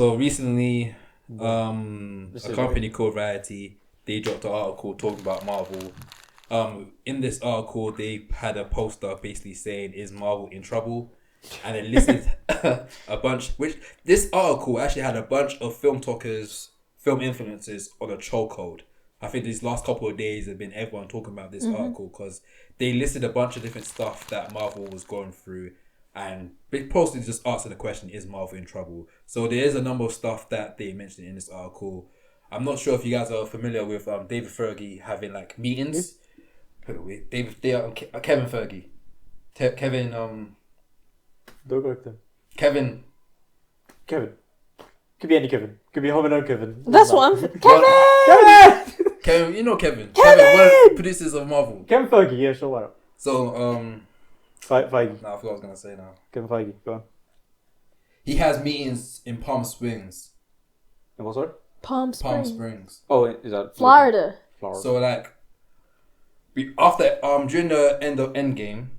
So recently, a company called Variety, they dropped an article talking about Marvel. In this article, they had a poster basically saying, "Is Marvel in trouble?" And it listed a bunch. Which this article actually had a bunch of film talkers, film influencers on a chokehold. I think these last couple of days have been everyone talking about this article because they listed a bunch of different stuff that Marvel was going through. And they posted just answering the question, is Marvel in trouble? So there is a number of stuff that they mentioned in this article. I'm not sure if you guys are familiar with David Fergie having like meetings. Kevin Fergie. Kevin. Don't correct him. Kevin. Could be any Kevin. Could be Home and Home Kevin. That's what I'm... Kevin! Kevin, you know Kevin. Kevin, one of the producers of Marvel. Kevin Fergie, yeah, sure, why not? So, Feige. No, I forgot what I was going to say now. Kevin Feige, go on. He has meetings in Palm Springs. And what, sorry? Palm Springs. Oh, is that... Florida. So, like, after, during the end of Endgame,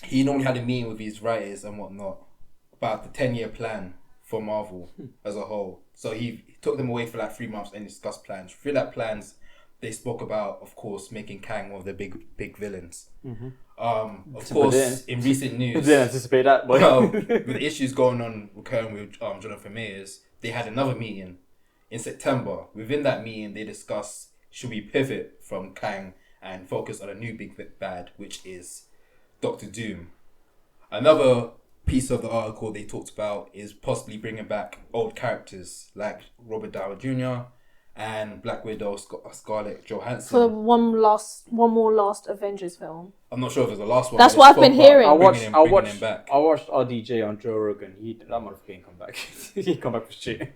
he normally had a meeting with his writers and whatnot about the 10-year plan for Marvel as a whole. So he took them away for like 3 months and discussed plans. Through that plans, they spoke about, of course, making Kang one of the big villains. Mm-hmm. Of course, in recent news, didn't anticipate that, but with the issues going on recurring with Jonathan Majors, they had another meeting in September. Within that meeting, they discussed, should we pivot from Kang and focus on a new big bad, which is Doctor Doom. Another piece of the article they talked about is possibly bringing back old characters like Robert Downey Jr. and Black Widow, Scarlett Johansson. For one more last Avengers film. I'm not sure if it's the last one. That's what I've been hearing. I watched RDJ on Joe Rogan. That motherfucker ain't come back. He come back for shit.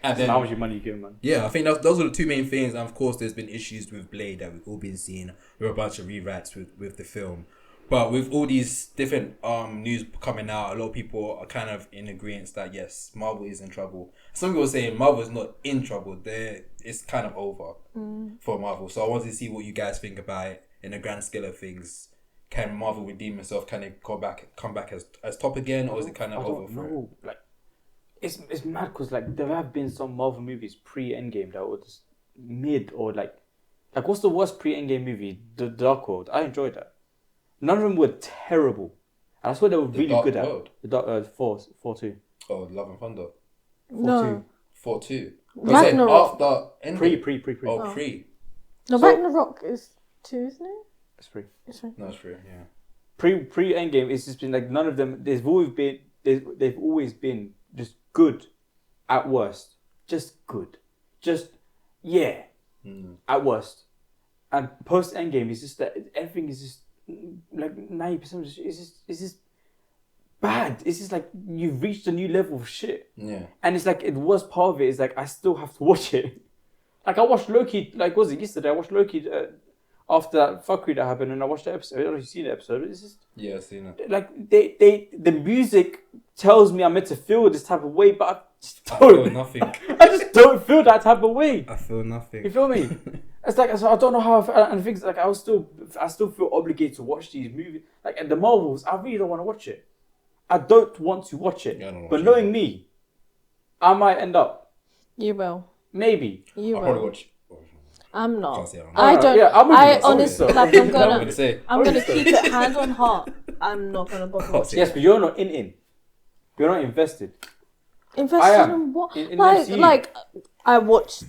And then, how much money you give him, man? Yeah, I think those are the two main things. And of course, there's been issues with Blade that we've all been seeing with a bunch of rewrites with the film. But with all these different news coming out, a lot of people are kind of in agreement that yes, Marvel is in trouble. Some people are saying Marvel is not in trouble. It's kind of over for Marvel. So I wanted to see what you guys think about it in the grand scale of things. Can Marvel redeem itself? Can it come back as top again, or is it kind of over for it? Like, it's mad because like there have been some Marvel movies pre-Endgame that were just mid or like what's the worst pre-Endgame movie? The Dark World. I enjoyed that. None of them were terrible. And that's what they were really good at. The Dark 4-2. Oh, Love and Thunder. 4-2. 4-2. Ragnarok. Pre. Oh, pre. No, Ragnarok is 2, isn't it? It's pre. No, it's pre. Yeah. Pre Endgame, it's just been like none of them. They've always been just good, at worst. Just good. Just yeah. At worst. And post Endgame is just that everything is just like 90% is just bad. It's just like you've reached a new level of shit. Yeah. And it's like the worst part of it is like I still have to watch it. Like I watched Loki. Like was it yesterday? I watched Loki after that fuckery that happened, and I watched the episode. I don't know if you've seen the episode. It's just I've seen it. Like the music tells me I'm meant to feel this type of way, but I just don't. I feel nothing. I just don't feel that type of way. I feel nothing. You feel me? It's like I don't know how. And things like I still feel obligated to watch these movies. Like the Marvels, I really don't want to watch it. I don't want to watch it. Yeah, but knowing me, I might end up. You will. Maybe. You I'll will. probably watch. I'm not. Can't say I don't. Yeah, I honestly, like, I'm gonna gonna keep it hand on heart. I'm not gonna bother watching. Yes, but you're not in. You're not invested. Invested in what? In like I watched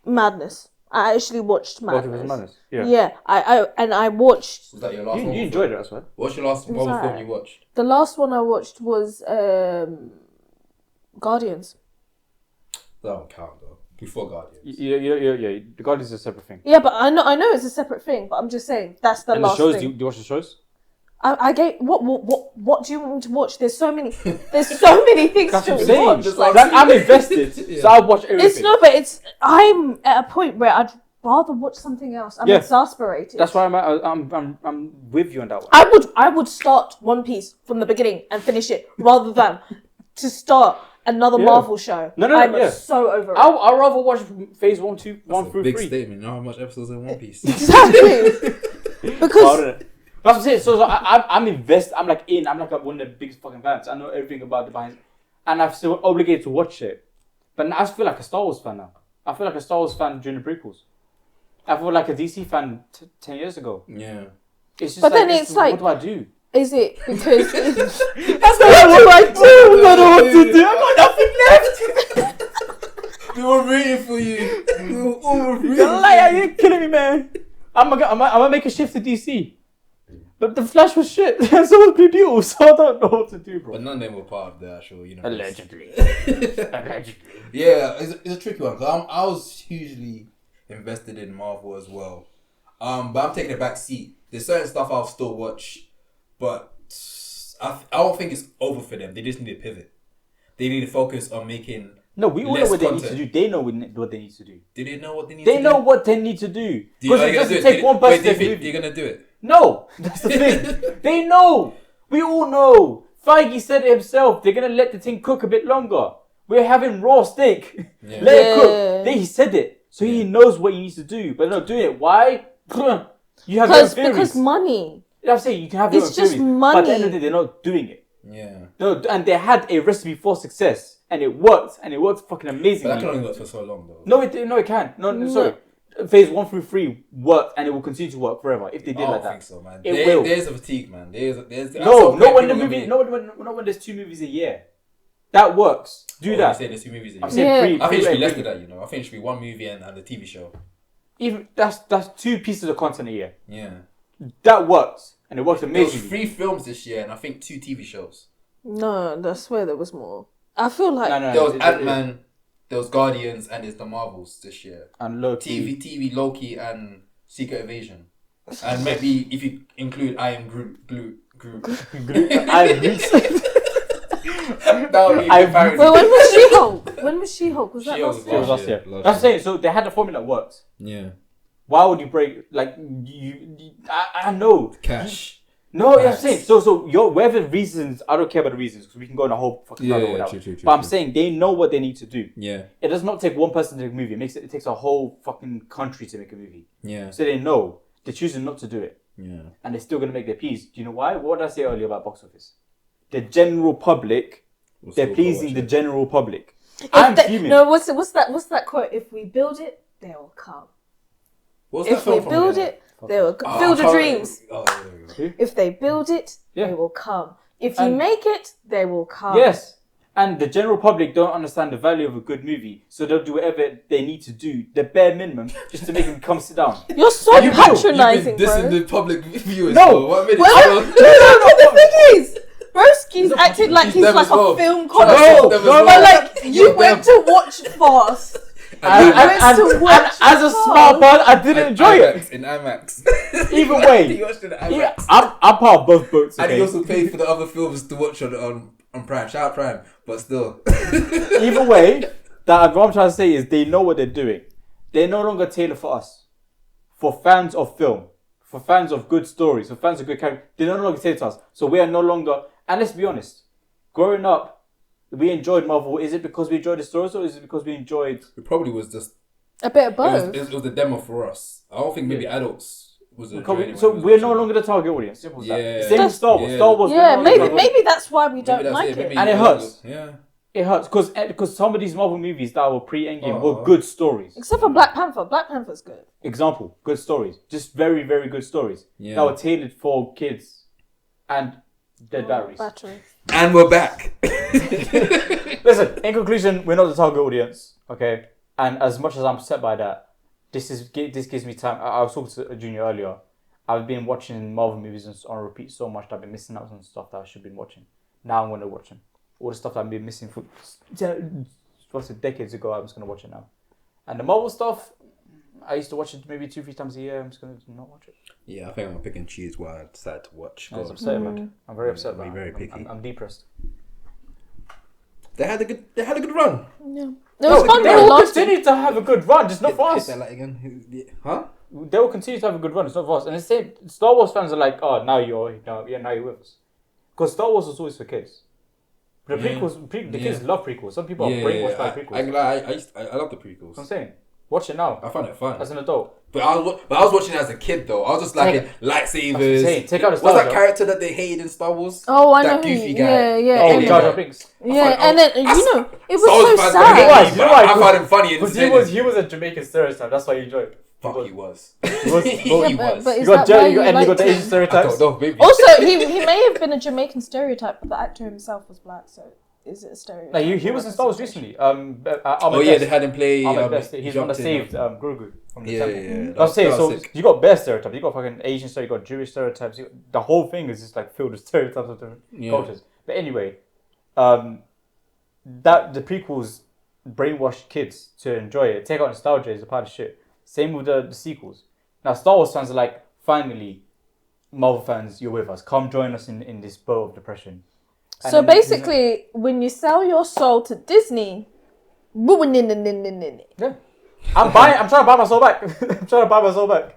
Madness. I actually watched Madness. Yeah. I watched. Was that your last one? You enjoyed it, that's right. What's your last Marvel film you watched? The last one I watched was Guardians. That don't count though. Before Guardians. Yeah. The Guardians is a separate thing. Yeah, but I know it's a separate thing. But I'm just saying that's the last shows, thing. do you watch the shows? I get what do you want me to watch? There's so many things to watch. Like, I'm invested, so I'll watch everything. I'm at a point where I'd rather watch something else. I'm exasperated. That's why I'm with you on that one. I would start One Piece from the beginning and finish it rather than to start another Marvel show. No, I'm so over it. I'd rather watch phase 1, 2, 1 through 3. Big statement. You know how much episodes in One Piece? Exactly. Because that's what I'm saying. So I'm invested. I'm like one of the biggest fucking fans. I know everything about the behind, and I'm still obligated to watch it. But now I feel like a Star Wars fan now. I feel like a Star Wars fan during the prequels. I feel like a DC fan 10 years ago. Yeah. It's just But then it's like, what do I do? Is it because That's what I do. I don't know what to do. I got nothing left. We were rooting for you. We were all rooting. You're killing me, man. I'm gonna make a shift to DC. But the Flash was shit. So was Blue Beetle, so I don't know what to do, bro. But none of them were part of the actual, Allegedly. Yeah, it's a tricky one. Cause I was hugely invested in Marvel as well. But I'm taking a back seat. There's certain stuff I'll still watch, but I don't think it's over for them. They just need to pivot. They need to focus on making. No, we all know less what they content. need to do. They know what they need to do. Do they know what they need to do? They know what they need to do. Because Are it you gonna doesn't do it? take one Wait, person do you to think move. you're gonna do it? No, that's the thing. They know. We all know. Feige said it himself. They're gonna let the thing cook a bit longer. We're having raw steak. Yeah. Let it cook. He said it, so he knows what he needs to do. But they're not doing it. Why? You have your own theories. because money. I'm saying you can have your own It's just theories, money. but at the end of the day, they're not doing it. Yeah. No, and they had a recipe for success, and it worked fucking amazingly. But that can only work for so long, though. No, it can. No, sorry. Phase 1 through 3 worked, and it will continue to work forever if they did I like don't that. think so, man. It will. There's a fatigue, man. There's No, not when the movie. Not when there's 2 movies a year. That works. Do that. You say there's 2 movies a year. I'm saying I think it should be less pre- than that. I think it should be 1 movie and the TV show. Even that's 2 pieces of content a year. Yeah. That works, and it works There was amazingly. 3 films this year, and I think 2 TV shows. No, I swear there was more. I feel like No, There was Ant-Man, there was Guardians, and there's the Marvels this year. And Loki. TV, Loki, and Secret Invasion. And maybe if you include I Am Groot. I That would be I- a parody. Well, when was She-Hulk? When was She-Hulk? Was that She-Hulk last was It was year? last year. Last That's year. saying. So they had the formula that works. Yeah. Why would you break? Like I know. Cash. No, I'm Facts. saying so. Your whatever reasons, I don't care about the reasons because we can go on a whole fucking Yeah, rabbit yeah, hole true, now. true, true, But I'm true. saying they know what they need to do. Yeah. It does not take one person to make a movie. It takes a whole fucking country to make a movie. Yeah. So they know they're choosing not to do it, Yeah. and they're still gonna make their piece. Do you know why? What did I say earlier about box office? The general public, We'll they're still go pleasing watch the it. general public. I'm fuming. No, what's that quote? If we build it, they will come. What's that If we film from build again? it, they will come. Oh, Field I of can't Dreams. remember. Oh, there we go. If they build it, Yeah. they will come. If you And- make it, they will come. Yes. And the general public don't understand the value of a good movie, so they'll do whatever they need to do, the bare minimum, just to make them come sit down. You're so You've been patronising, bro. dissing the public viewers. No. for 1 minute. Well, no, the thing is, Broski's acted like he's them like as well. a film Trying to connoisseur. sell them as But well. like, you Them. went to watch Fast. And As a smart person, I didn't enjoy it. In IMAX. Either way. He watched it in IMAX. Yeah, I'm part of both boats. And he Okay? also paid for the other films to watch on Prime. Shout out Prime. But still. Either way, what I'm trying to say is they know what they're doing. They're no longer tailored for us. For fans of film. For fans of good stories. For fans of good characters. They're no longer tailored to us. So we are no longer... And let's be honest. Growing up, we enjoyed Marvel. Is it because we enjoyed the stories or is it because we enjoyed... It probably was just... A bit of It both. was the demo for us. I don't think maybe adults was a So we're no longer the target audience. Simple as that. Yeah. Same with Star Wars. Yeah. Star Wars. Yeah, we're no longer- maybe that's why we don't that's like it, it. maybe And it hurts. Yeah. It hurts because some of these Marvel movies that were pre-Endgame Oh. were good stories. Except for Black Panther. Black Panther's good. Example, good stories. Just very, very good stories. Yeah. That were tailored for kids. And dead batteries. Battery. And we're back. Listen, in conclusion, we're not the target audience, okay? And as much as I'm upset by that, this gives me time. I was talking to Junior earlier. I've been watching Marvel movies on repeat so much that I've been missing out on stuff that I should have been watching. Now I'm going to watch them. All the stuff that I've been missing for decades ago, I'm just going to watch it now. And the Marvel stuff, I used to watch it maybe 2-3 times a year. I'm just going to not watch it. Yeah, I think I'm gonna pick and choose what I decide to watch. I was upset, man. I'm very upset. Be About very it. picky. I'm depressed. They had a good run. Yeah. It was fun They for will last continue to have a good run, just not for Hit us. that light again. Huh? They will continue to have a good run. It's not for us. And the same, Star Wars fans are like, oh, now you're with us. Because Star Wars was always for kids. But the prequels, the kids love prequels. Some people are brainwashed by prequels. I love the prequels. I'm saying, Watch it now. I found it fun. As an adult. But I was watching it as a kid though. I was just like lightsabers. Take out the What's that character that they hated in Star Wars? Oh, I know. That goofy guy. Yeah. Oh, Jar Jar Binks. Yeah, and then it was so sad. You know why? I found him funny. Because he was a Jamaican stereotype. That's why you enjoyed it. Fuck, he was. But You got the Asian stereotypes. Also, he may have been a Jamaican stereotype, but the actor himself was black, so is it a stereotype? Like he was in Star Wars recently. They had him play. He's one that saved Grogu from the temple. Yeah. I'm saying, so you got bear stereotypes, you got fucking Asian stereotypes, you got Jewish stereotypes. The whole thing is just like filled with stereotypes of different cultures. But anyway, that the prequels brainwashed kids to enjoy it. Take out nostalgia is a part of shit. Same with the sequels. Now Star Wars fans are like, finally, Marvel fans, you're with us. Come join us in this boat of depression. And so basically, when you sell your soul to Disney, yeah. I'm trying to buy my soul back.